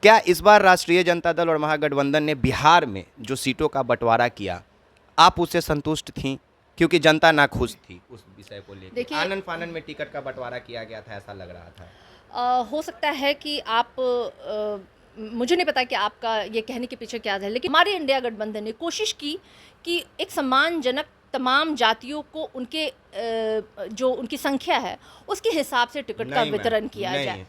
क्या इस बार राष्ट्रीय जनता दल और महागठबंधन ने बिहार में जो सीटों का बंटवारा किया, आप उससे संतुष्ट थी? क्योंकि जनता नाखुश थी उस विषय को लेकर, देखिए, आनन फानन में टिकट का बंटवारा किया गया था, ऐसा लग रहा था। हो सकता है कि आप मुझे नहीं पता कि आपका ये कहने के पीछे क्या है, लेकिन हमारे इंडिया गठबंधन ने कोशिश की कि एक सम्मानजनक तमाम जातियों को उनके जो उनकी संख्या है उसके हिसाब से टिकट का नहीं मैम, वितरण किया नहीं, जाए।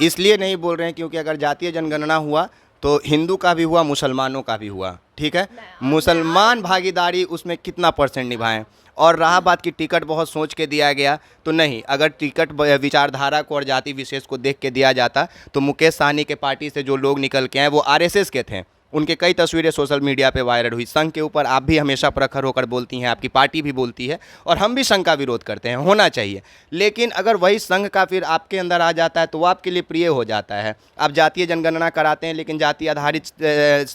इसलिए नहीं बोल रहे हैं क्योंकि अगर जातीय जनगणना हुआ तो हिंदू का भी हुआ, मुसलमानों का भी हुआ, ठीक है। मुसलमान भागीदारी उसमें कितना परसेंट निभाएं? और रहा बात कि टिकट बहुत सोच के दिया गया, तो नहीं, अगर टिकट विचारधारा को और जाति विशेष को देख के दिया जाता तो मुकेश सहनी के पार्टी से जो लोग निकल के आए वो आरएसएस के थे। उनके कई तस्वीरें सोशल मीडिया पे वायरल हुई। संघ के ऊपर आप भी हमेशा प्रखर होकर बोलती हैं, आपकी पार्टी भी बोलती है, और हम भी संघ का विरोध करते हैं, होना चाहिए। लेकिन अगर वही संघ का फिर आपके अंदर आ जाता है तो वो आपके लिए प्रिय हो जाता है। आप जातीय जनगणना कराते हैं लेकिन जाति आधारित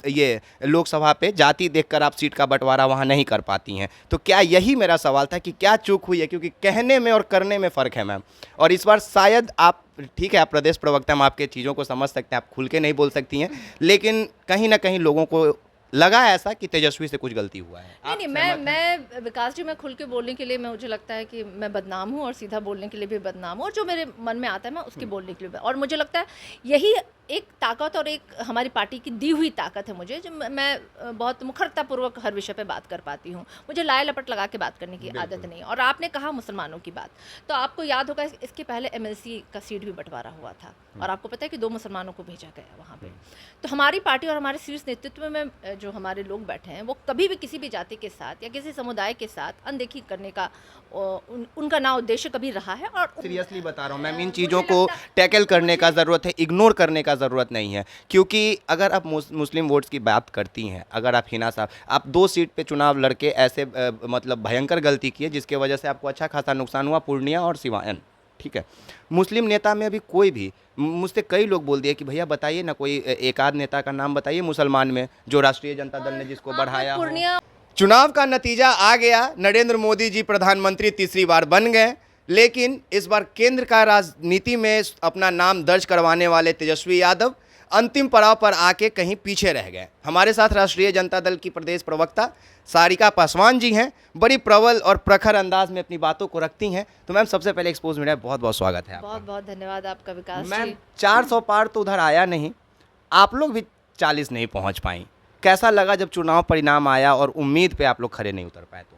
ये लोकसभा पे जाति देखकर आप सीट का बंटवारा वहाँ नहीं कर पाती हैं। तो क्या यही मेरा सवाल था कि क्या चूक हुई है? क्योंकि कहने में और करने में फ़र्क है मैम। और इस बार शायद आप, ठीक है आप प्रदेश प्रवक्ता, हम आपके चीज़ों को समझ सकते हैं, आप खुल के नहीं बोल सकती हैं, लेकिन कहीं ना कहीं लोगों को लगा ऐसा कि तेजस्वी से कुछ गलती हुआ है। नहीं, मैं विकास जी, मैं खुल के बोलने के लिए, मैं मुझे लगता है कि मैं बदनाम हूँ और सीधा बोलने के लिए भी बदनाम हूँ, और जो मेरे मन में आता है मैं उसकी बोलने के लिए और मुझे लगता है यही एक ताकत और एक हमारी पार्टी की दी हुई ताकत है मुझे, जो मैं बहुत मुखरतापूर्वक हर विषय पे बात कर पाती हूँ। मुझे लाए लपट लगा के बात करने की आदत नहीं। और आपने कहा मुसलमानों की बात, तो आपको याद होगा इसके पहले एमएलसी का सीट भी बंटवारा हुआ था, और आपको पता है कि 2 मुसलमानों को भेजा गया वहाँ पे। तो हमारी पार्टी और हमारे शीर्ष नेतृत्व में जो हमारे लोग बैठे हैं वो कभी भी किसी भी जाति के साथ या किसी समुदाय के साथ अनदेखी करने का उनका ना उद्देश्य कभी रहा है। और सीरियसली बता रहा हूँ मैम, इन चीज़ों को टैकल करने का ज़रूरत है, इग्नोर करने का ज़रूरत नहीं है। क्योंकि अगर आप मुस्लिम वोट्स की बात करती हैं, अगर आप हिना साहब, आप 2 सीट पे चुनाव लड़के ऐसे मतलब भयंकर गलती किए जिसके वजह से आपको अच्छा खासा नुकसान हुआ, पूर्णिया और सिवान, ठीक है। मुस्लिम नेता में अभी कोई भी, मुझसे कई लोग बोल दिए कि भैया बताइए ना कोई एक आध नेता का नाम बताइए मुसलमान में जो राष्ट्रीय जनता दल ने जिसको बढ़ाया हो। चुनाव का नतीजा आ गया, नरेंद्र मोदी जी प्रधानमंत्री तीसरी बार बन गए, लेकिन इस बार केंद्र का राजनीति में अपना नाम दर्ज करवाने वाले तेजस्वी यादव अंतिम पड़ाव पर आके कहीं पीछे रह गए। हमारे साथ राष्ट्रीय जनता दल की प्रदेश प्रवक्ता सारिका पासवान जी हैं, बड़ी प्रबल और प्रखर अंदाज में अपनी बातों को रखती हैं। तो मैम सबसे पहले एक्सपोज मीडिया बहुत बहुत स्वागत है आपका। बहुत बहुत धन्यवाद आपका विकास जी। मैम 400 पार तो उधर आया नहीं, आप लोग भी 40 नहीं पहुंच पाई, कैसा लगा जब चुनाव परिणाम आया और उम्मीद पे आप लोग खड़े नहीं उतर पाए? तो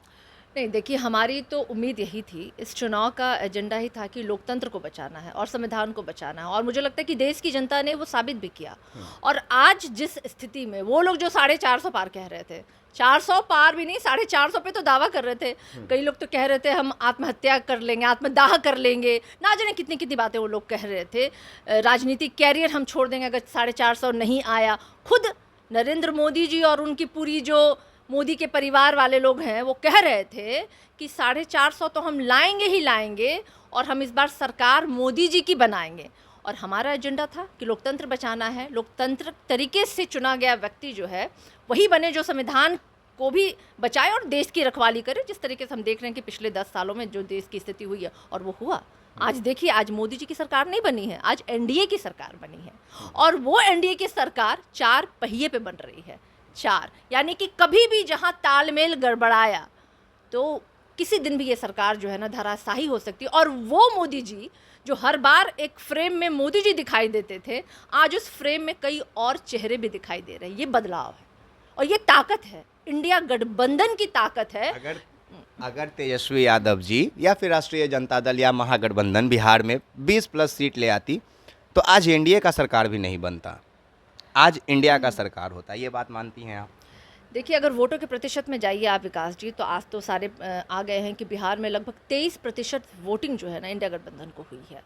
नहीं, देखिए, हमारी तो उम्मीद यही थी, इस चुनाव का एजेंडा ही था कि लोकतंत्र को बचाना है और संविधान को बचाना है, और मुझे लगता है कि देश की जनता ने वो साबित भी किया। और आज जिस स्थिति में वो लोग जो 450 पार कह रहे थे, 400 पार भी नहीं, 450 पे तो दावा कर रहे थे। कई लोग तो कह रहे थे हम आत्महत्या कर लेंगे, आत्मदाह कर लेंगे, ना जाने कितनी कितनी बातें वो लोग कह रहे थे। राजनीतिक कैरियर हम छोड़ देंगे अगर 450 नहीं आया। खुद नरेंद्र मोदी जी और उनकी पूरी जो मोदी के परिवार वाले लोग हैं वो कह रहे थे कि 450 तो हम लाएंगे ही लाएंगे, और हम इस बार सरकार मोदी जी की बनाएंगे। और हमारा एजेंडा था कि लोकतंत्र बचाना है, लोकतंत्र तरीके से चुना गया व्यक्ति जो है वही बने जो संविधान को भी बचाए और देश की रखवाली करे, जिस तरीके से हम देख रहे हैं कि पिछले 10 सालों में जो देश की स्थिति हुई है, और वो हुआ। आज देखिए, आज मोदी जी की सरकार नहीं बनी है, आज एनडीए की सरकार बनी है, और वो एनडीए की सरकार 4 पहिए पे बन रही है। 4 यानी कि कभी भी जहां तालमेल गड़बड़ाया तो किसी दिन भी ये सरकार जो है ना धराशायी हो सकती है। और वो मोदी जी जो हर बार एक फ्रेम में मोदी जी दिखाई देते थे, आज उस फ्रेम में कई और चेहरे भी दिखाई दे रहे हैं। ये बदलाव है और ये ताकत है, इंडिया गठबंधन की ताकत है। अगर तेजस्वी यादव जी या फिर राष्ट्रीय जनता दल या महागठबंधन बिहार में 20+ सीट ले आती तो आज एनडीए का सरकार भी नहीं बनता, आज इंडिया का सरकार होता। ये बात मानती हैं आप? देखिए, अगर वोटों के प्रतिशत में जाइए आप विकास जी, तो आज तो सारे आ गए हैं कि बिहार में लगभग 23% वोटिंग जो है ना इंडिया गठबंधन को हुई है,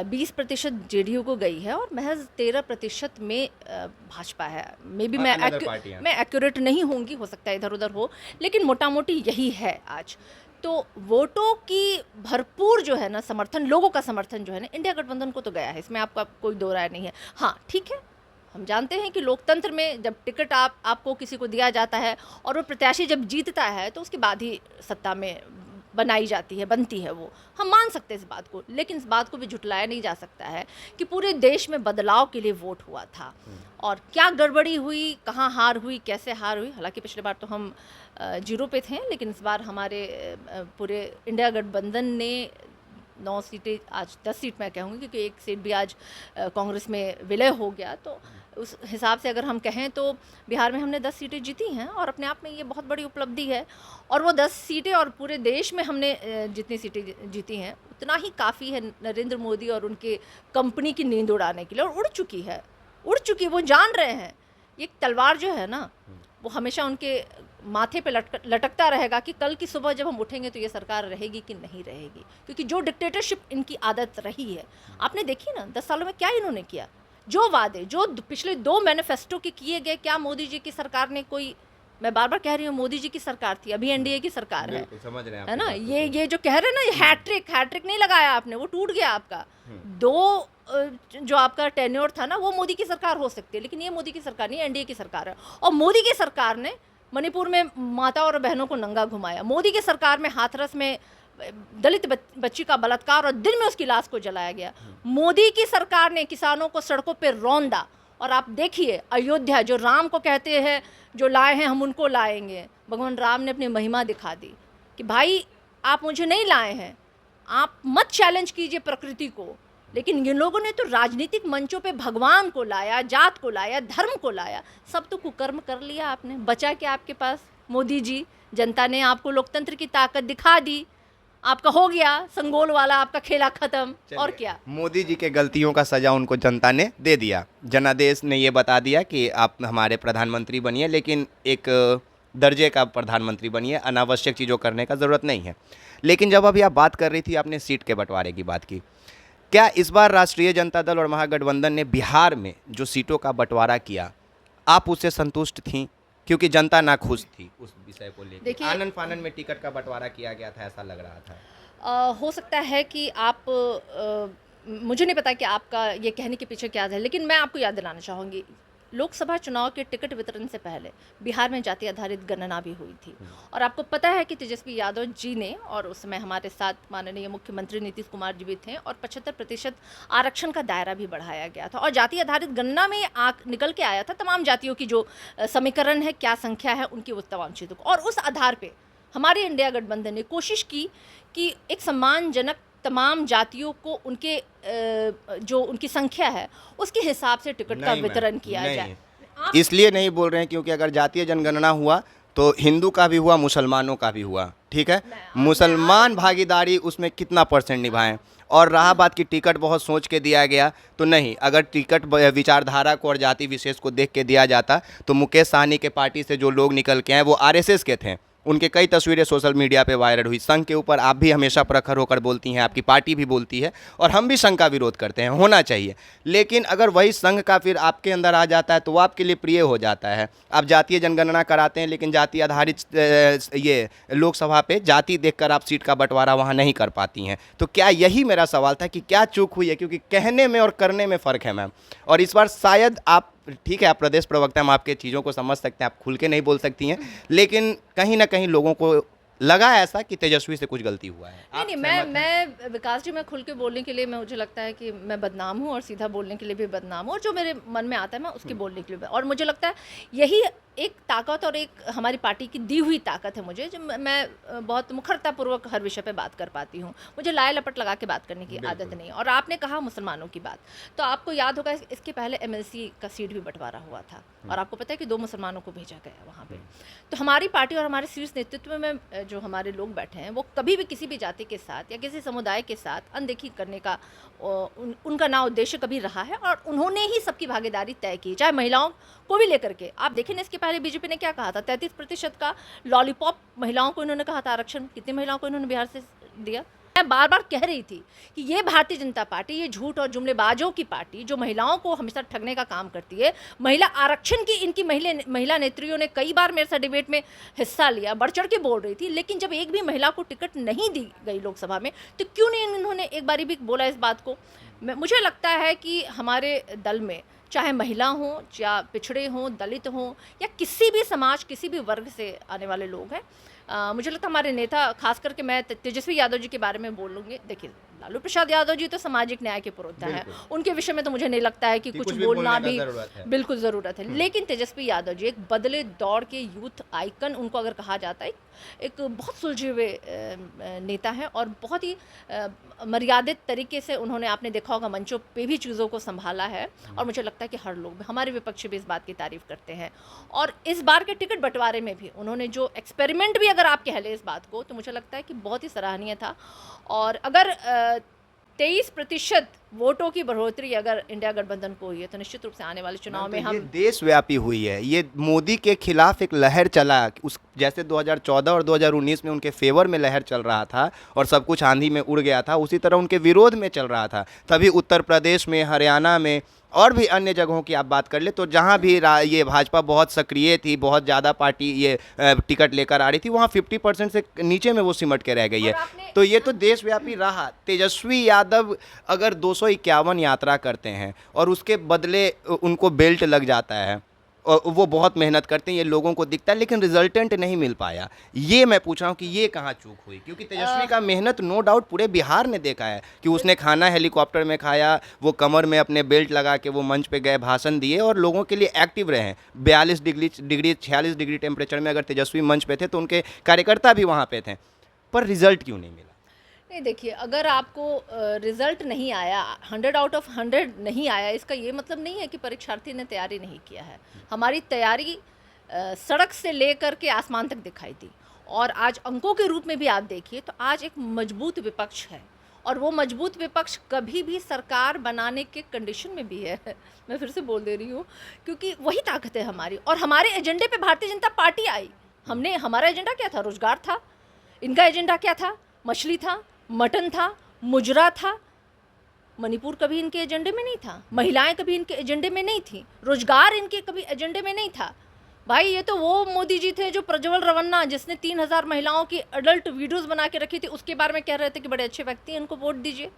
20% जेडीयू को गई है, और महज 13% में भाजपा है। मे बी मैं एक्यूरेट नहीं होंगी, हो सकता है इधर उधर हो, लेकिन मोटा मोटी यही है आज। तो वोटों की भरपूर जो है ना समर्थन, लोगों का समर्थन जो है ना इंडिया गठबंधन को तो गया है, इसमें आपका कोई दो राय नहीं है। हाँ ठीक है, हम जानते हैं कि लोकतंत्र में जब टिकट आपको किसी को दिया जाता है और वो प्रत्याशी जब जीतता है तो उसके बाद ही सत्ता में बनाई जाती है, बनती है, वो हम मान सकते हैं इस बात को, लेकिन इस बात को भी झुटलाया नहीं जा सकता है कि पूरे देश में बदलाव के लिए वोट हुआ था और क्या गड़बड़ी हुई, कहाँ हार हुई, कैसे हार हुई। हालांकि पिछले बार तो हम 0 पे थे, लेकिन इस बार हमारे पूरे इंडिया गठबंधन ने 9 सीटें, आज 10 सीट मैं कहूँगी, क्योंकि एक सीट भी आज कांग्रेस में विलय हो गया, तो उस हिसाब से अगर हम कहें तो बिहार में हमने 10 सीटें जीती हैं और अपने आप में ये बहुत बड़ी उपलब्धि है। और वो 10 सीटें और पूरे देश में हमने जितनी सीटें जीती हैं उतना ही काफ़ी है नरेंद्र मोदी और उनके कंपनी की नींद उड़ाने के लिए, और उड़ चुकी है, वो जान रहे हैं। ये तलवार जो है ना, वो हमेशा उनके माथे पे लटकता रहेगा कि कल की सुबह जब हम उठेंगे तो ये सरकार रहेगी कि नहीं रहेगी, क्योंकि जो डिक्टेटरशिप इनकी आदत रही है, आपने देखी ना 10 सालों में क्या इन्होंने किया, जो वादे जो पिछले 2 मैनिफेस्टो के किए गए, क्या मोदी जी की सरकार ने कोई, मैं बार बार कह रही हूँ मोदी जी की सरकार थी, अभी एनडीए की सरकार है, समझ रहे हैं है ना। ये जो कह रहे हैं ना, ये हैट्रिक नहीं लगाया आपने, वो टूट गया आपका। 2 जो आपका टेन्योर था ना, वो मोदी की सरकार हो सकती है, लेकिन ये मोदी की सरकार नहीं, एनडीए की सरकार है। और मोदी की सरकार ने मणिपुर में माता और बहनों को नंगा घुमाया, मोदी की सरकार में हाथरस में दलित बच्ची का बलात्कार और दिन में उसकी लाश को जलाया गया, मोदी की सरकार ने किसानों को सड़कों पर रौंदा। और आप देखिए अयोध्या, जो राम को कहते हैं जो लाए हैं हम उनको लाएंगे, भगवान राम ने अपनी महिमा दिखा दी कि भाई आप मुझे नहीं लाए हैं, आप मत चैलेंज कीजिए प्रकृति को। लेकिन इन लोगों ने तो राजनीतिक मंचों पे भगवान को लाया, जात को लाया, धर्म को लाया, सब तो कुकर्म कर लिया आपने। बचा क्या आपके पास मोदी जी? जनता ने आपको लोकतंत्र की ताकत दिखा दी, आपका हो गया संगोल वाला, आपका खेला खत्म। और क्या, मोदी जी के गलतियों का सजा उनको जनता ने दे दिया। जनादेश ने ये बता दिया कि आप हमारे प्रधानमंत्री बनिए, लेकिन एक दर्जे का प्रधानमंत्री बनिए, अनावश्यक चीज़ों करने का ज़रूरत नहीं है। लेकिन जब अभी आप बात कर रही थी, आपने सीट के बंटवारे की बात की, क्या इस बार राष्ट्रीय जनता दल और महागठबंधन ने बिहार में जो सीटों का बंटवारा किया, आप उससे संतुष्ट थीं? क्योंकि जनता ना खुश थी उस विषय को लेकर। देखिए, आनन फानन में टिकट का बंटवारा किया गया था, ऐसा लग रहा था। हो सकता है कि आप मुझे नहीं पता कि आपका ये कहने के पीछे क्या है, लेकिन मैं आपको याद दिलाना चाहूँगी, लोकसभा चुनाव के टिकट वितरण से पहले बिहार में जाति आधारित गणना भी हुई थी। और आपको पता है कि तेजस्वी यादव जी ने, और उस समय हमारे साथ माननीय मुख्यमंत्री नीतीश कुमार जी भी थे, और 75% आरक्षण का दायरा भी बढ़ाया गया था। और जाति आधारित गणना में निकल के आया था तमाम जातियों की जो समीकरण है, क्या संख्या है उनकी, वो तमाम चीज़ों को। और उस आधार पर हमारे इंडिया गठबंधन ने कोशिश की कि एक सम्मानजनक तमाम जातियों को उनके जो उनकी संख्या है उसके हिसाब से टिकट का वितरण किया जाए। इसलिए नहीं बोल रहे हैं क्योंकि अगर जातीय जनगणना हुआ तो हिंदू का भी हुआ, मुसलमानों का भी हुआ, ठीक है। मुसलमान भागीदारी उसमें कितना % निभाएं। और रहा बात की टिकट बहुत सोच के दिया गया, तो नहीं, अगर टिकट विचारधारा को और जाति विशेष को देख के दिया जाता तो मुकेश सहनी के पार्टी से जो लोग निकल के आए वो आरएसएस के थे, उनके कई तस्वीरें सोशल मीडिया पे वायरल हुई। संघ के ऊपर आप भी हमेशा प्रखर होकर बोलती हैं, आपकी पार्टी भी बोलती है, और हम भी संघ का विरोध करते हैं, होना चाहिए। लेकिन अगर वही संघ का फिर आपके अंदर आ जाता है तो वो आपके लिए प्रिय हो जाता है। आप जातीय जनगणना कराते हैं, लेकिन जाति आधारित ये लोकसभा पे जाति देखकर आप सीट का बंटवारा वहाँ नहीं कर पाती हैं। तो क्या, यही मेरा सवाल था कि क्या चूक हुई है, क्योंकि कहने में और करने में फ़र्क है मैम। और इस बार शायद आप, ठीक है आप प्रदेश प्रवक्ता, हम आपके चीज़ों को समझ सकते हैं, आप खुल के नहीं बोल सकती हैं, लेकिन कहीं ना कहीं लोगों को लगा ऐसा कि तेजस्वी से कुछ गलती हुआ है। नहीं, मैं विकास जी, मैं खुल के बोलने के लिए, मुझे लगता है कि मैं बदनाम हूँ और सीधा बोलने के लिए भी बदनाम हूँ, और जो मेरे मन में आता है मैं उसके बोलने के लिए, और मुझे लगता है यही एक ताकत और एक हमारी पार्टी की दी हुई ताकत है मुझे, जो मैं बहुत मुखरतापूर्वक हर विषय पे बात कर पाती हूँ। मुझे लाए लपट लगा के बात करने की आदत नहीं। और आपने कहा मुसलमानों की बात, तो आपको याद होगा इसके पहले एमएलसी का सीट भी बंटवारा हुआ था, और आपको पता है कि 2 मुसलमानों को भेजा गया वहाँ पे। तो हमारी पार्टी और हमारे शीर्ष नेतृत्व में जो हमारे लोग बैठे हैं, वो कभी भी किसी भी जाति के साथ या किसी समुदाय के साथ अनदेखी करने का उनका ना उद्देश्य कभी रहा है, और उन्होंने ही सबकी भागीदारी तय की, चाहे महिलाओं को भी लेकर के। आप देखें ना, इसके पहले बीजेपी ने क्या कहा था, 33% का लॉलीपॉप महिलाओं को इन्होंने कहा था आरक्षण। कितनी महिलाओं को इन्होंने बिहार से दिया? मैं बार बार कह रही थी कि ये भारतीय जनता पार्टी, ये झूठ और जुमलेबाजों की पार्टी जो महिलाओं को हमेशा ठगने का काम करती है। महिला आरक्षण की इनकी महिला नेत्रियों ने कई बार मेरे साथ डिबेट में हिस्सा लिया, बढ़ चढ़ के बोल रही थी, लेकिन जब एक भी महिला को टिकट नहीं दी गई लोकसभा में, तो क्यों नहीं इन्होंने एक बारी भी बोला इस बात को। मुझे लगता है कि हमारे दल में चाहे महिला हों या पिछड़े हों, दलित हों, या किसी भी समाज, किसी भी वर्ग से आने वाले लोग हैं, मुझे लगता है हमारे नेता, खास करके मैं तेजस्वी यादव जी के बारे में बोलूँगी। देखिए, लालू प्रसाद यादव जी तो सामाजिक न्याय के पुरोधा हैं, उनके विषय में तो मुझे नहीं लगता है कि कुछ बोलना भी बिल्कुल ज़रूरत है। लेकिन तेजस्वी यादव जी एक बदले दौर के यूथ आइकन उनको अगर कहा जाता है, एक बहुत सुलझे हुए नेता हैं और बहुत ही मर्यादित तरीके से उन्होंने, आपने देखा होगा, मंचों पे भी चीज़ों को संभाला है। और मुझे लगता है कि हर लोग, हमारे विपक्ष भी इस बात की तारीफ़ करते हैं। और इस बार के टिकट बंटवारे में भी उन्होंने जो एक्सपेरिमेंट भी, अगर आप कह लें इस बात को, तो मुझे लगता है कि बहुत ही सराहनीय था। और अगर 23% वोटों की बढ़ोतरी अगर इंडिया गठबंधन को हुई है, तो निश्चित रूप से आने वाले चुनाव में ये हम देशव्यापी हुई है। ये मोदी के खिलाफ एक लहर चला, उस जैसे 2014 और 2019 में उनके फेवर में लहर चल रहा था और सब कुछ आंधी में उड़ गया था, उसी तरह उनके विरोध में चल रहा था। तभी उत्तर प्रदेश में, हरियाणा में और भी अन्य जगहों की आप बात कर ले, तो जहां भी ये भाजपा बहुत सक्रिय थी, बहुत ज़्यादा पार्टी ये टिकट लेकर आ रही थी, वहां 50% से नीचे में वो सिमट के रह गई है। तो ये तो देशव्यापी रहा। तेजस्वी यादव अगर 251 यात्रा करते हैं और उसके बदले उनको बेल्ट लग जाता है, और वो बहुत मेहनत करते हैं, ये लोगों को दिखता है, लेकिन रिजल्टेंट नहीं मिल पाया। ये मैं पूछ रहा हूँ कि ये कहाँ चूक हुई? क्योंकि तेजस्वी का मेहनत नो डाउट पूरे बिहार ने देखा है कि उसने खाना हेलीकॉप्टर में खाया, वो कमर में अपने बेल्ट लगा के वो मंच पे गए, भाषण दिए और लोगों के लिए एक्टिव रहे। 42 डिग्री 46 डिग्री टेम्परेचर में अगर तेजस्वी मंच पे थे तो उनके कार्यकर्ता भी वहाँ पे थे, पर रिजल्ट क्यों नहीं मिला? नहीं, देखिए, अगर आपको रिजल्ट नहीं आया, 100 आउट ऑफ 100 नहीं आया, इसका ये मतलब नहीं है कि परीक्षार्थी ने तैयारी नहीं किया है। हमारी तैयारी सड़क से लेकर के आसमान तक दिखाई दी। और आज अंकों के रूप में भी आप देखिए तो आज एक मजबूत विपक्ष है, और वो मजबूत विपक्ष कभी भी सरकार बनाने के कंडीशन में भी है। मैं फिर से बोल दे रही हूँ, क्योंकि वही ताकत है हमारी। और हमारे एजेंडे पे भारतीय जनता पार्टी आई। हमारा एजेंडा क्या था? रोजगार था। इनका एजेंडा क्या था? मछली था, मटन था, मुजरा था। मणिपुर कभी इनके एजेंडे में नहीं था, महिलाएं कभी इनके एजेंडे में नहीं थी, रोजगार इनके कभी एजेंडे में नहीं था। भाई, ये तो वो मोदी जी थे जो प्रज्वल रवन्ना, जिसने 3000 महिलाओं की अडल्ट वीडियोस बना के रखी थी, उसके बारे में कह रहे थे कि बड़े अच्छे व्यक्ति हैं, इनको वोट दीजिए।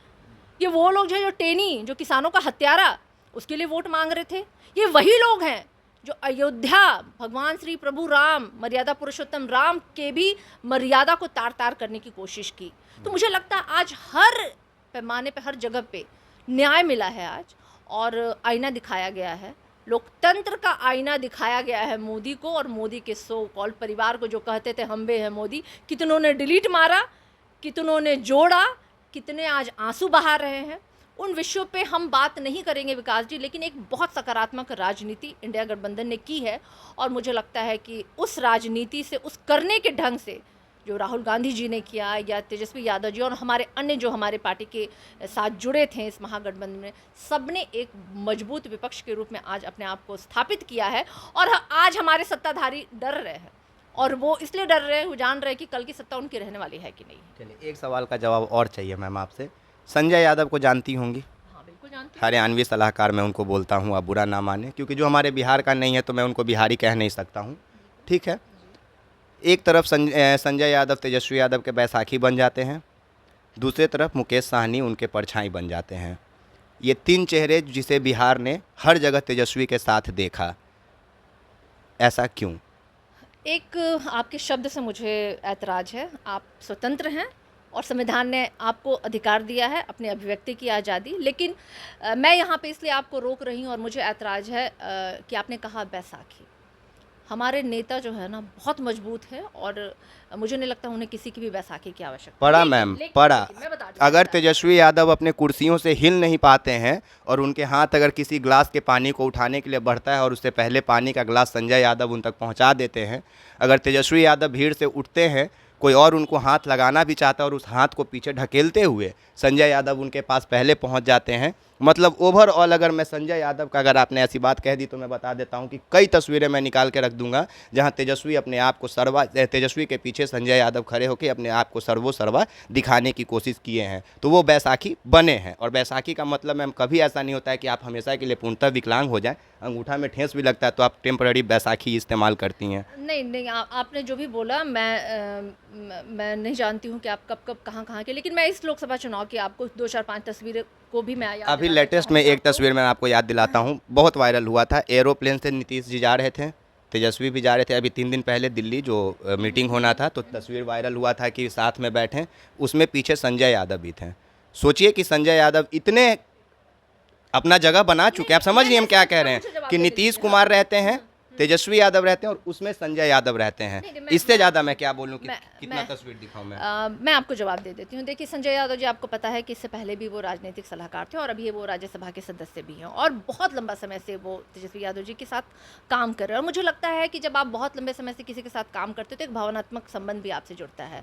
ये वो लोग हैं जो टेनी, जो किसानों का हत्यारा, उसके लिए वोट मांग रहे थे। ये वही लोग हैं जो अयोध्या, भगवान श्री प्रभु राम, मर्यादा पुरुषोत्तम राम के भी मर्यादा को तार तार करने की कोशिश की। तो मुझे लगता है आज हर पैमाने पे, हर जगह पे न्याय मिला है आज, और आईना दिखाया गया है, लोकतंत्र का आईना दिखाया गया है मोदी को और मोदी के सो कॉल परिवार को, जो कहते थे हम बे है मोदी। कितनों ने डिलीट मारा, कितनों ने जोड़ा, कितने आज आंसू बहा रहे हैं। उन विषयों पे हम बात नहीं करेंगे विकास जी, लेकिन एक बहुत सकारात्मक राजनीति इंडिया गठबंधन ने की है। और मुझे लगता है कि उस राजनीति से, उस करने के ढंग से जो राहुल गांधी जी ने किया, या तेजस्वी यादव जी और हमारे अन्य जो हमारे पार्टी के साथ जुड़े थे इस महागठबंधन में, सबने एक मजबूत विपक्ष के रूप में आज अपने आप को स्थापित किया है। और आज हमारे सत्ताधारी डर रहे हैं, और वो इसलिए डर रहे हैं, वो जान रहे हैं कि कल की सत्ता उनकी रहने वाली है कि नहीं। चलिए, एक सवाल का जवाब और चाहिए मैम आपसे। संजय यादव को जानती होंगी? हाँ, बिल्कुल जानती हूँ। हरियाणवी सलाहकार मैं उनको बोलता हूँ, आप बुरा ना माने, क्योंकि जो हमारे बिहार का नहीं है तो मैं उनको बिहारी कह नहीं सकता हूँ, ठीक है। एक तरफ संजय यादव तेजस्वी यादव के बैसाखी बन जाते हैं, दूसरे तरफ मुकेश साहनी उनके परछाई बन जाते हैं। ये तीन चेहरे जिसे बिहार ने हर जगह तेजस्वी के साथ देखा, ऐसा क्यों? एक आपके शब्द से मुझे ऐतराज़ है। आप स्वतंत्र हैं और संविधान ने आपको अधिकार दिया है अपनी अभिव्यक्ति की आज़ादी, लेकिन मैं यहाँ पे इसलिए आपको रोक रही हूँ और मुझे ऐतराज़ है कि आपने कहा बैसाखी। हमारे नेता जो है ना बहुत मजबूत है, और मुझे नहीं लगता उन्हें किसी की भी बैसाखी की आवश्यकता पड़ा मैम, पड़ा। मैं बता दूं, अगर तेजस्वी यादव अपने कुर्सियों से हिल नहीं पाते हैं और उनके हाथ अगर किसी ग्लास के पानी को उठाने के लिए बढ़ता है और उससे पहले पानी का ग्लास संजय यादव उन तक पहुंचा देते हैं, अगर तेजस्वी यादव भीड़ से उठते हैं, कोई और उनको हाथ लगाना भी चाहता है और उस हाथ को पीछे ढकेलते हुए संजय यादव उनके पास पहले पहुंच जाते हैं, मतलब ओवरऑल अगर मैं संजय यादव का, अगर आपने ऐसी बात कह दी तो मैं बता देता हूं कि कई तस्वीरें मैं निकाल के रख दूंगा जहां तेजस्वी अपने आप को तेजस्वी के पीछे संजय यादव खड़े होकर अपने आप को सर्वोसर्वा दिखाने की कोशिश किए हैं। तो वो बैसाखी बने हैं, और बैसाखी का मतलब मैम कभी ऐसा नहीं होता है कि आप हमेशा के लिए पूर्णतः विकलांग हो जाएं। अंगूठा में ठेस भी लगता है तो आप टेम्पररी बैसाखी इस्तेमाल करती हैं। नहीं, आपने जो भी बोला मैं नहीं जानती हूँ कि आप कब कब कहाँ के, लेकिन मैं इस लोकसभा चुनाव की आपको 2 4 5 तस्वीरें को भी मैं अभी लेटेस्ट में एक तस्वीर मैं आपको याद दिलाता हूँ, बहुत वायरल हुआ था। एरोप्लेन से नीतीश जी जा रहे थे, तेजस्वी भी जा रहे थे। अभी 3 दिन पहले दिल्ली जो मीटिंग होना था, तो तस्वीर वायरल हुआ था कि साथ में बैठे, उसमें पीछे संजय यादव भी थे। सोचिए कि संजय यादव इतने अपना जगह बना चुके हैं, आप समझ नहीं हम क्या कह रहे हैं, कि नीतीश कुमार रहते हैं, तेजस्वी यादव रहते हैं और उसमें संजय यादव रहते हैं। इससे ज़्यादा मैं क्या बोलूँ कि कितना तस्वीर दिखाऊं मैं आपको जवाब दे देती हूँ। देखिए, संजय यादव जी, आपको पता है कि इससे पहले भी वो राजनीतिक सलाहकार थे और अभी वो राज्यसभा के सदस्य भी हैं और बहुत लंबा समय से वो तेजस्वी यादव जी के साथ काम कर रहे हैं। और मुझे लगता है कि जब आप बहुत लंबे समय से किसी के साथ काम करते हो तो एक भावनात्मक संबंध भी आपसे जुड़ता है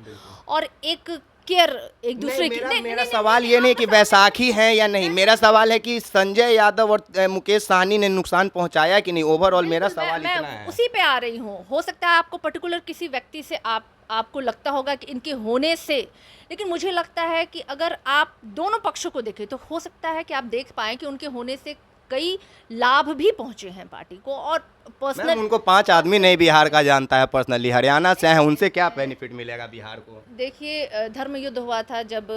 और एक केयर एक दूसरे की। मेरा सवाल ये नहीं कि बैसाखी है या नहीं, मेरा सवाल है कि संजय यादव और मुकेश साहनी ने नुकसान पहुंचाया कि नहीं। ओवरऑल मेरा सवाल इतना है। उसी पे आ रही हूँ। हो सकता है आपको पर्टिकुलर किसी व्यक्ति से आपको लगता होगा कि इनके होने से, लेकिन मुझे लगता है कि अगर आप दोनों पक्षों को देखें तो हो सकता है कि आप देख पाएं कि उनके होने से कई लाभ भी पहुंचे हैं पार्टी को। और पर्सनल उनको 5 आदमी नहीं बिहार का जानता है पर्सनली, हरियाणा से हैं, उनसे क्या बेनिफिट मिलेगा बिहार को? देखिए, धर्म युद्ध हुआ था जब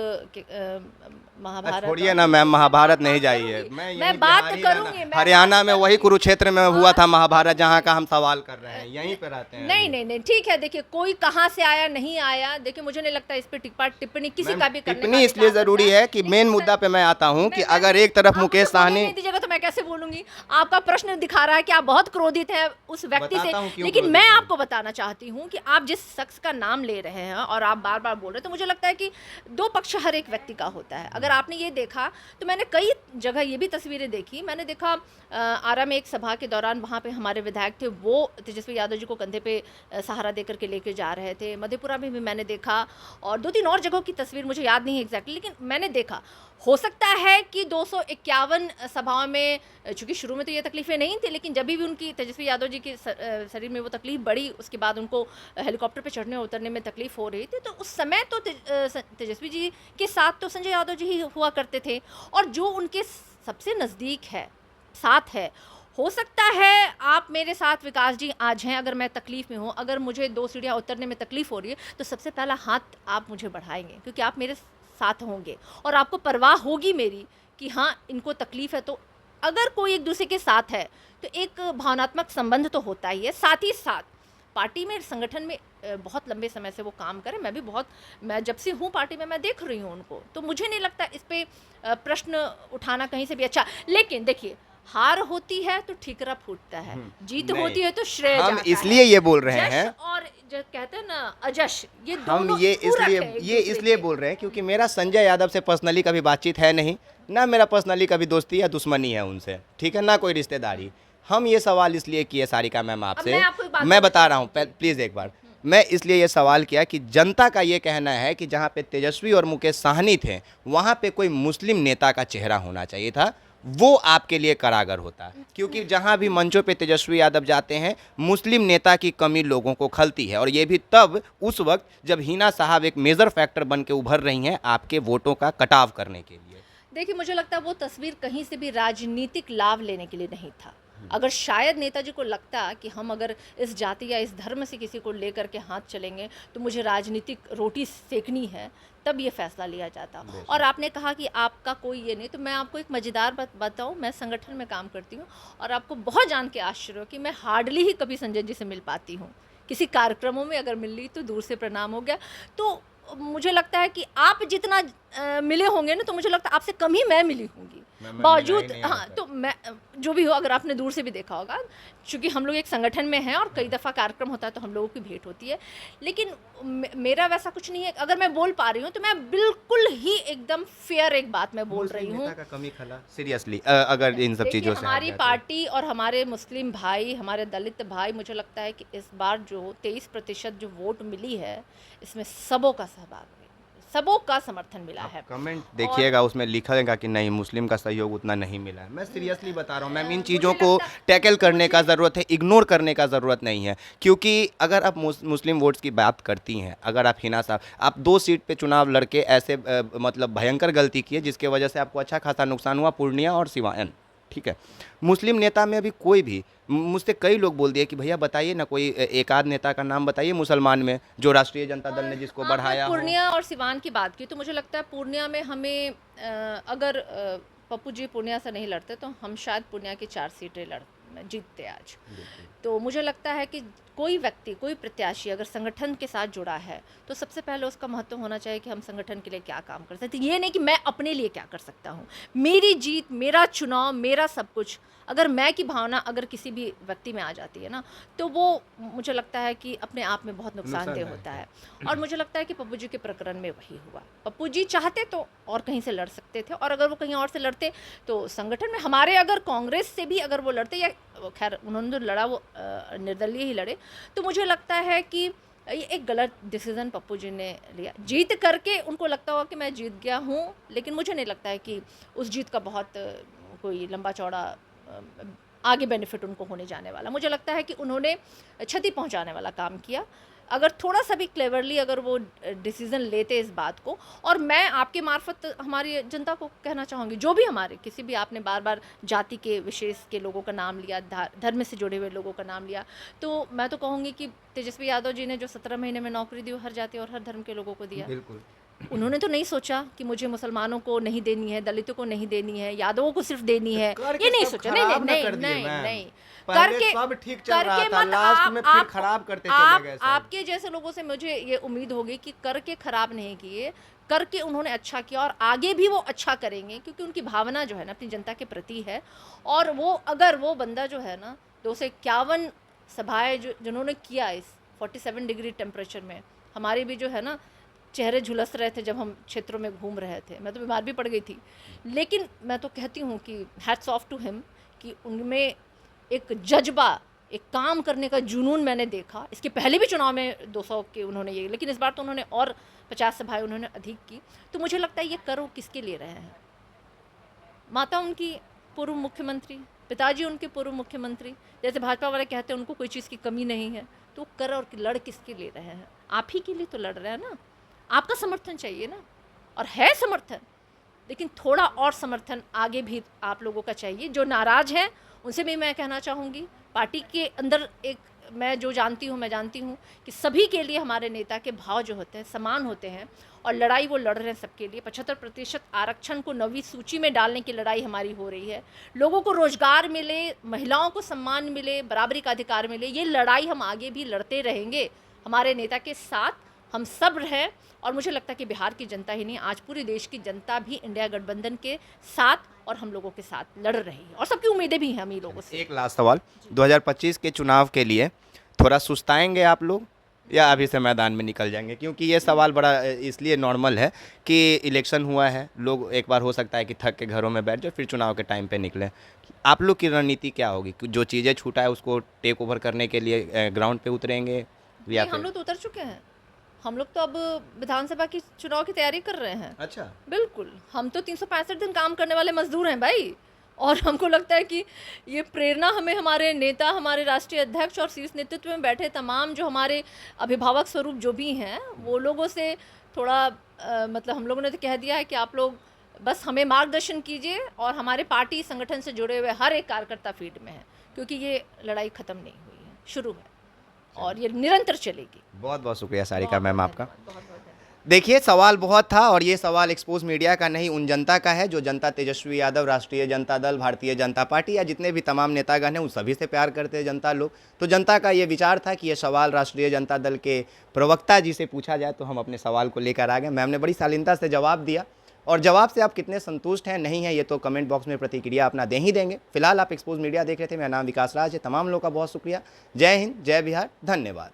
महाभारत। छोड़िए ना मैम, महाभारत नहीं जाइए, मैं बात करूंगी। हरियाणा में वही कुरुक्षेत्र में हुआ था महाभारत, जहाँ का हम सवाल कर रहे हैं, यहीं पे रहते हैं। नहीं, ठीक है। देखिए, कोई कहाँ से आया नहीं आया, देखिए मुझे नहीं लगता इस पे टिप्पणी किसी का भी करने टिप्पणी इसलिए जरूरी है कि मेन मुद्दा पे मैं आता हूँ कि अगर एक तरफ मुकेश साहनी दीजिएगा तो मैं कैसे बोलूंगी? आपका प्रश्न दिखा रहा है कि आप बहुत क्रोधित हैं उस व्यक्ति से, लेकिन मैं आपको बताना चाहती हूँ कि आप जिस शख्स का नाम ले रहे हैं और आप बार बार बोल रहे हैं, तो मुझे लगता है कि 2 पक्ष हर एक व्यक्ति का होता है। अगर आपने ये देखा तो मैंने कई जगह ये भी तस्वीरें देखी। मैंने देखा आरा में एक सभा के दौरान वहाँ पे हमारे विधायक थे, वो तेजस्वी यादव जी को कंधे पे सहारा देकर के लेके जा रहे थे। मधेपुरा में भी मैंने देखा और 2-3 और जगहों की तस्वीर मुझे याद नहीं है एग्जैक्टली, लेकिन मैंने देखा। हो सकता है कि 251 सभाओं में, चूंकि शुरू में तो ये तकलीफें नहीं थी, लेकिन जब भी उनकी तेजस्वी यादव जी के शरीर में वो तकलीफ बढ़ी, उसके बाद उनको हेलीकॉप्टर पे चढ़ने और उतरने में तकलीफ हो रही थी, तो उस समय तो तेजस्वी जी के साथ तो संजय यादव जी ही हुआ करते थे और जो उनके सबसे नज़दीक है, साथ है। हो सकता है आप मेरे साथ विकास जी आज हैं, अगर मैं तकलीफ़ में हूँ, अगर मुझे 2 सीढ़ियाँ उतरने में तकलीफ़ हो रही है, तो सबसे पहला हाथ आप मुझे बढ़ाएंगे क्योंकि आप मेरे साथ होंगे और आपको परवाह होगी मेरी कि हाँ, इनको तकलीफ़ है। तो अगर कोई एक दूसरे के साथ है तो एक भावनात्मक संबंध तो होता ही है। साथ ही साथ पार्टी में, संगठन में बहुत लंबे समय से वो काम करें। मैं जब से हूँ पार्टी में, मैं देख रही हूँ उनको, तो मुझे नहीं लगता इस पे प्रश्न उठाना कहीं से भी अच्छा। लेकिन देखिए, हार होती है तो ठीकरा फूटता है, जीत होती है तो श्रेय जाता है। हम इसलिए ये बोल रहे हैं, और जो कहते हैं ना अजश, ये हम दोनों ये पूरक है इसलिए बोल रहे हैं क्योंकि मेरा संजय यादव से पर्सनली कभी बातचीत है नहीं, ना मेरा पर्सनली कभी दोस्ती या दुश्मनी है उनसे, ठीक है, ना कोई रिश्तेदारी। हम ये सवाल इसलिए किए सारिका मैम आपसे, मैं बता रहा हूँ प्लीज़ एक बार, मैं इसलिए ये सवाल किया कि जनता का ये कहना है कि जहाँ पे तेजस्वी और मुकेश साहनी थे, वहाँ पे कोई मुस्लिम नेता का चेहरा होना चाहिए था, वो आपके लिए करागर होता। क्योंकि जहाँ भी मंचों पे तेजस्वी यादव जाते हैं, मुस्लिम नेता की कमी लोगों को खलती है, और ये भी तब उस वक्त जब हिना साहब एक मेजर फैक्टर बन के उभर रही हैं आपके वोटों का कटाव करने के लिए। देखिए, मुझे लगता है वो तस्वीर कहीं से भी राजनीतिक लाभ लेने के लिए नहीं था। अगर शायद नेताजी को लगता कि हम अगर इस जाति या इस धर्म से किसी को लेकर के हाथ चलेंगे तो मुझे राजनीतिक रोटी सेकनी है, तब ये फैसला लिया जाता। और आपने कहा कि आपका कोई ये नहीं, तो मैं आपको एक मज़ेदार बात बताऊँ। मैं संगठन में काम करती हूँ और आपको बहुत जान के आश्चर्य हो कि मैं हार्डली ही कभी संजय जी से मिल पाती हूँ। किसी कार्यक्रमों में अगर मिल ली तो दूर से प्रणाम हो गया। तो मुझे लगता है कि आप जितना मिले होंगे ना, तो मुझे लगता है आपसे कम ही मैं मिली होंगी बावजूद। हाँ, तो मैं जो भी हो, अगर आपने दूर से भी देखा होगा, क्योंकि हम लोग एक संगठन में हैं और कई दफ़ा कार्यक्रम होता है तो हम लोगों की भेंट होती है, लेकिन मेरा वैसा कुछ नहीं है। अगर मैं बोल पा रही हूँ तो मैं बिल्कुल ही एकदम फेयर एक बात मैं बोल रही हूँ। कमी खला सीरियसली अगर इन सब चीज़ों से हमारी पार्टी और हमारे मुस्लिम भाई, हमारे दलित भाई, मुझे लगता है कि इस बार जो 23% जो वोट मिली है, इसमें सबों का सहभाग, सबों का समर्थन मिला है। कमेंट देखिएगा, उसमें लिखेगा कि नहीं मुस्लिम का सहयोग उतना नहीं मिला है। मैं सीरियसली बता रहा हूँ मैम, इन चीज़ों को टैकल करने का ज़रूरत है, इग्नोर करने का ज़रूरत नहीं है। क्योंकि अगर आप मुस्लिम वोट्स की बात करती हैं, अगर आप हिना साहब, आप 2 सीट पे चुनाव लड़के ऐसे मतलब भयंकर गलती किए जिसके वजह से आपको अच्छा खासा नुकसान हुआ, पूर्णिया और सिवान, ठीक है। मुस्लिम नेता में अभी कोई भी, मुझसे कई लोग बोल दिए कि भैया बताइए ना कोई एक आध नेता का नाम बताइए मुसलमान में जो राष्ट्रीय जनता दल ने जिसको बढ़ाया हो। पूर्णिया और सिवान की बात की तो मुझे लगता है पूर्णिया में हमें अगर पप्पू जी पूर्णिया से नहीं लड़ते तो हम शायद पूर्णिया की 4 सीटें जीतते आज। तो मुझे लगता है कि कोई व्यक्ति, कोई प्रत्याशी अगर संगठन के साथ जुड़ा है तो सबसे पहले उसका महत्व होना चाहिए कि हम संगठन के लिए क्या काम कर सकते हैं। ये नहीं कि मैं अपने लिए क्या कर सकता हूँ, मेरी जीत, मेरा चुनाव, मेरा सब कुछ। अगर मैं की भावना अगर किसी भी व्यक्ति में आ जाती है ना, तो वो मुझे लगता है कि अपने आप में बहुत नुकसानदेह होता है। और मुझे लगता है कि पप्पू जी के प्रकरण में वही हुआ। पप्पू जी चाहते तो और कहीं से लड़ सकते थे, और अगर वो कहीं और से लड़ते तो संगठन में हमारे, अगर कांग्रेस से भी अगर वो लड़ते, या खैर उन्होंने जो लड़ा वो निर्दलीय ही लड़े, तो मुझे लगता है कि ये एक गलत डिसीज़न पप्पू जी ने लिया। जीत करके उनको लगता होगा कि मैं जीत गया हूँ, लेकिन मुझे नहीं लगता है कि उस जीत का बहुत कोई लंबा चौड़ा आगे बेनिफिट उनको होने जाने वाला। मुझे लगता है कि उन्होंने क्षति पहुंचाने वाला काम किया। अगर थोड़ा सा भी क्लेवरली अगर वो डिसीज़न लेते इस बात को, और मैं आपके मार्फत हमारी जनता को कहना चाहूँगी, जो भी हमारे किसी भी, आपने बार बार जाति के विशेष के लोगों का नाम लिया, धर्म से जुड़े हुए लोगों का नाम लिया, तो मैं तो कहूँगी कि तेजस्वी यादव जी ने जो 17 महीने में नौकरी दी वो हर जाति और हर धर्म के लोगों को दिया। बिल्कुल। उन्होंने तो नहीं सोचा कि मुझे मुसलमानों को नहीं देनी है, दलितों को नहीं देनी है, यादवों को सिर्फ देनी है, ये नहीं सोचा। नहीं नहीं नहीं नहीं नहीं करके सब ठीक चल रहा था, लास्ट में फिर खराब करते चले गए। आपके जैसे लोगों से मुझे ये उम्मीद होगी कि करके खराब नहीं किए, करके उन्होंने अच्छा किया, और आगे भी वो अच्छा करेंगे, क्योंकि उनकी भावना जो है ना अपनी जनता के प्रति है। और वो अगर वो बंदा जो है ना 251 सभाएं जिन्होंने किया इस 47 डिग्री टेम्परेचर में, हमारे भी जो है ना चेहरे झुलस रहे थे जब हम क्षेत्रों में घूम रहे थे, मैं तो बीमार भी पड़ गई थी, लेकिन मैं तो कहती हूँ कि हैट्स ऑफ टू हिम, कि उनमें एक जज्बा, एक काम करने का जुनून मैंने देखा। इसके पहले भी चुनाव में 200 के उन्होंने ये, लेकिन इस बार तो उन्होंने और 50 सभाएं उन्होंने अधिक की। तो मुझे लगता है ये कर वो किसके लिए रहे हैं? माता उनकी पूर्व मुख्यमंत्री, पिताजी उनके पूर्व मुख्यमंत्री, जैसे भाजपा वाले कहते हैं उनको कोई चीज़ की कमी नहीं है, तो कर और लड़ किसके लिए रहे हैं? आप ही के लिए तो लड़ रहे हैं ना, आपका समर्थन चाहिए ना, और है समर्थन, लेकिन थोड़ा और समर्थन आगे भी आप लोगों का चाहिए। जो नाराज़ हैं उनसे भी मैं कहना चाहूँगी, पार्टी के अंदर एक, मैं जो जानती हूँ, मैं जानती हूँ कि सभी के लिए हमारे नेता के भाव जो होते हैं समान होते हैं, और लड़ाई वो लड़ रहे हैं सबके लिए। 75% आरक्षण को 9वीं सूची में डालने की लड़ाई हमारी हो रही है, लोगों को रोजगार मिले, महिलाओं को सम्मान मिले, बराबरी का अधिकार मिले, ये लड़ाई हम आगे भी लड़ते रहेंगे। हमारे नेता के साथ हम सब रहें, और मुझे लगता है कि बिहार की जनता ही नहीं, आज पूरे देश की जनता भी इंडिया गठबंधन के साथ और हम लोगों के साथ लड़ रही है, और सबकी उम्मीदें भी हैं हम ही लोगों से। एक लास्ट सवाल, 2025 के चुनाव के लिए थोड़ा सुस्ताएंगे आप लोग, या अभी से मैदान में निकल जाएंगे? क्योंकि ये सवाल बड़ा इसलिए नॉर्मल है कि इलेक्शन हुआ है, लोग एक बार हो सकता है कि थक के घरों में बैठ जाए, फिर चुनाव के टाइम पे निकले। आप लोग की रणनीति क्या होगी? जो चीज़ें छूटा है उसको टेक ओवर करने के लिए ग्राउंड पे उतरेंगे, या हम लोग तो उतर चुके हैं। हम लोग तो अब विधानसभा की चुनाव की तैयारी कर रहे हैं। अच्छा, बिल्कुल, हम तो 365 दिन काम करने वाले मजदूर हैं भाई, और हमको लगता है कि ये प्रेरणा हमें हमारे नेता, हमारे राष्ट्रीय अध्यक्ष और शीर्ष नेतृत्व में बैठे तमाम जो हमारे अभिभावक स्वरूप जो भी हैं, वो लोगों से थोड़ा मतलब हम लोगों ने तो कह दिया है कि आप लोग बस हमें मार्गदर्शन कीजिए, और हमारे पार्टी संगठन से जुड़े हुए हर एक कार्यकर्ता फील्ड में है, क्योंकि ये लड़ाई ख़त्म नहीं हुई है, शुरू है, और ये निरंतर चलेगी। बहुत बहुत शुक्रिया सारिका मैम आपका। बहुत बहुत देखिए, सवाल बहुत था, और ये सवाल एक्सपोज मीडिया का नहीं, उन जनता का है जो जनता तेजस्वी यादव, राष्ट्रीय जनता दल, भारतीय जनता पार्टी, या जितने भी तमाम नेतागण हैं उन सभी से प्यार करते हैं जनता लोग। तो जनता का ये विचार था कि ये सवाल राष्ट्रीय जनता दल के प्रवक्ता जी से पूछा जाए, तो हम अपने सवाल को लेकर आ गए। मैम ने बड़ी शालीनता से जवाब दिया, और जवाब से आप कितने संतुष्ट हैं नहीं हैं ये तो कमेंट बॉक्स में प्रतिक्रिया अपना दे ही देंगे। फिलहाल आप एक्सपोज मीडिया देख रहे थे, मेरा नाम विकास राज है। तमाम लोगों का बहुत शुक्रिया। जय हिंद, जय बिहार, धन्यवाद।